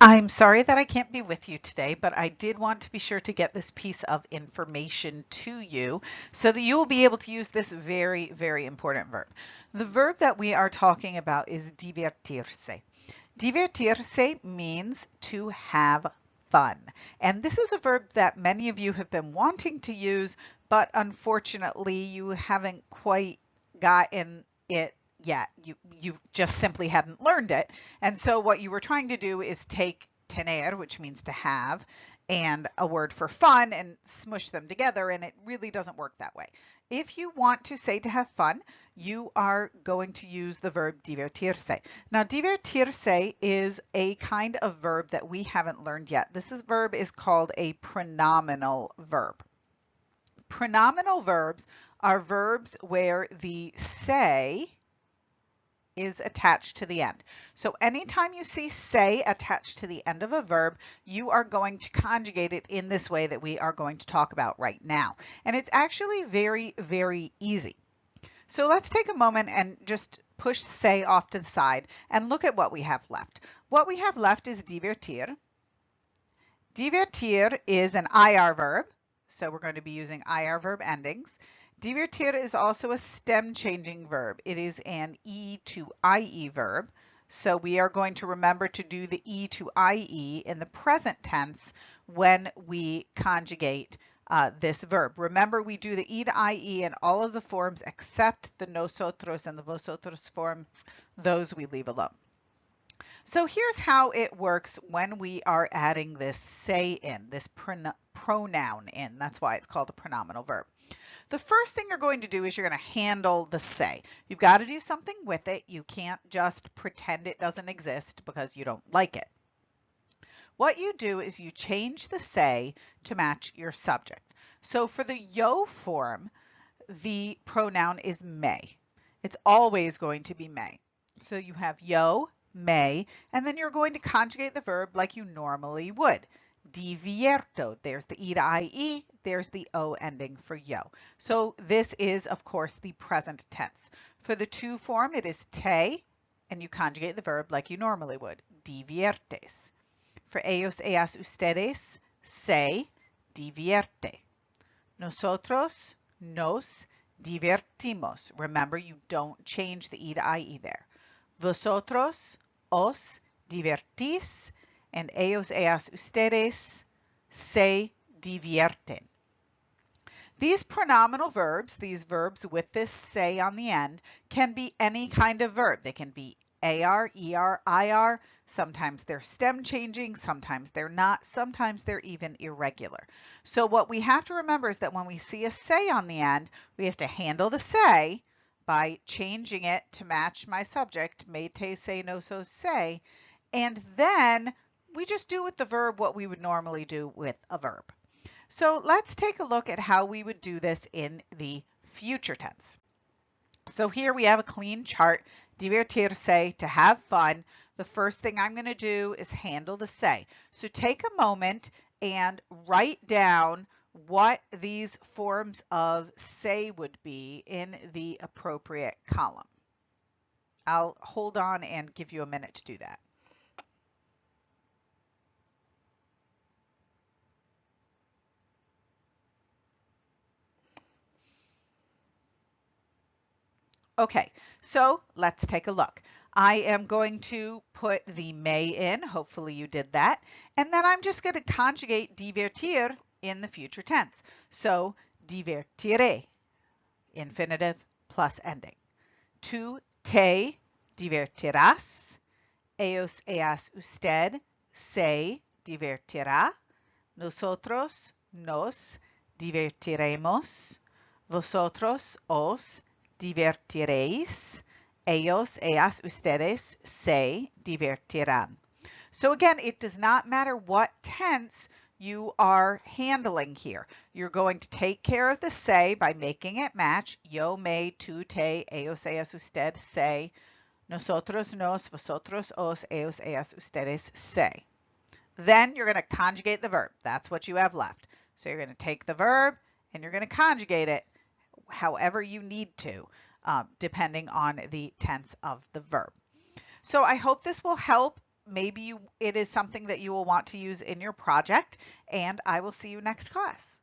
I'm sorry that I can't be with you today, but I did want to be sure to get this piece of information to you so that you will be able to use this very, very important verb. The verb that we are talking about is divertirse. Divertirse means to have fun. And this is a verb that many of you have been wanting to use, but unfortunately you haven't quite gotten it yet. You just simply hadn't learned it. And so what you were trying to do is take tener, which means to have, and a word for fun and smush them together, and it really doesn't work that way. If you want to say to have fun, you are going to use the verb divertirse. Now, divertirse is a kind of verb that we haven't learned yet. Verb is called a pronominal verb. Pronominal verbs are verbs where the say is attached to the end. So anytime you see say attached to the end of a verb, you are going to conjugate it in this way that we are going to talk about right now. And it's actually very, very easy. So let's take a moment and just push say off to the side and look at what we have left. What we have left is divertir. Divertir is an IR verb, so we're going to be using IR verb endings. Divertir is also a stem changing verb. It is an E to IE verb. So we are going to remember to do the E to IE in the present tense when we conjugate this verb. Remember, we do the E to IE in all of the forms except the nosotros and the vosotros forms. Those we leave alone. So here's how it works when we are adding this say in, this pronoun in. That's why it's called a pronominal verb. The first thing you're going to do is you're going to handle the say. You've got to do something with it. You can't just pretend it doesn't exist because you don't like it. What you do is you change the say to match your subject. So for the yo form, the pronoun is may. It's always going to be may. So you have yo, may, and then you're going to conjugate the verb like you normally would. Divierto. There's the E to IE. There's the O ending for yo. So this is, of course, the present tense. For the to form, it is te, and you conjugate the verb like you normally would. Diviertes. For ellos, ellas, ustedes, se, divierte. Nosotros, nos, divertimos. Remember, you don't change the E to IE there. Vosotros, os, divertís, and ellos, ellas, ustedes se divierten. These pronominal verbs, these verbs with this say on the end, can be any kind of verb. They can be AR, ER, IR. Sometimes they're stem changing, sometimes they're not, sometimes they're even irregular. So what we have to remember is that when we see a say on the end, we have to handle the say by changing it to match my subject, me, te, se, no, so, say, and then we just do with the verb what we would normally do with a verb. So let's take a look at how we would do this in the future tense. So here we have a clean chart, divertirse, to have fun. The first thing I'm going to do is handle the say. So take a moment and write down what these forms of say would be in the appropriate column. I'll hold on and give you a minute to do that. Okay, so let's take a look. I am going to put the may in, hopefully you did that, and then I'm just going to conjugate divertir in the future tense. So divertiré, infinitive plus ending. Tú te divertirás, ellos, ellas, usted se divertirá, nosotros nos divertiremos, vosotros os divertiréis, ellos, ellas, ustedes se divertirán. So again, it does not matter what tense you are handling here. You're going to take care of the say by making it match. Yo, me, tú, te, ellos, ellas, usted, se, nosotros, nos, vosotros, os, ellos, ellas, ustedes, se. Then you're going to conjugate the verb. That's what you have left. So you're going to take the verb and you're going to conjugate it however you need to, depending on the tense of the verb. So I hope this will help maybe it is something that you will want to use in your project, and I will see you next class.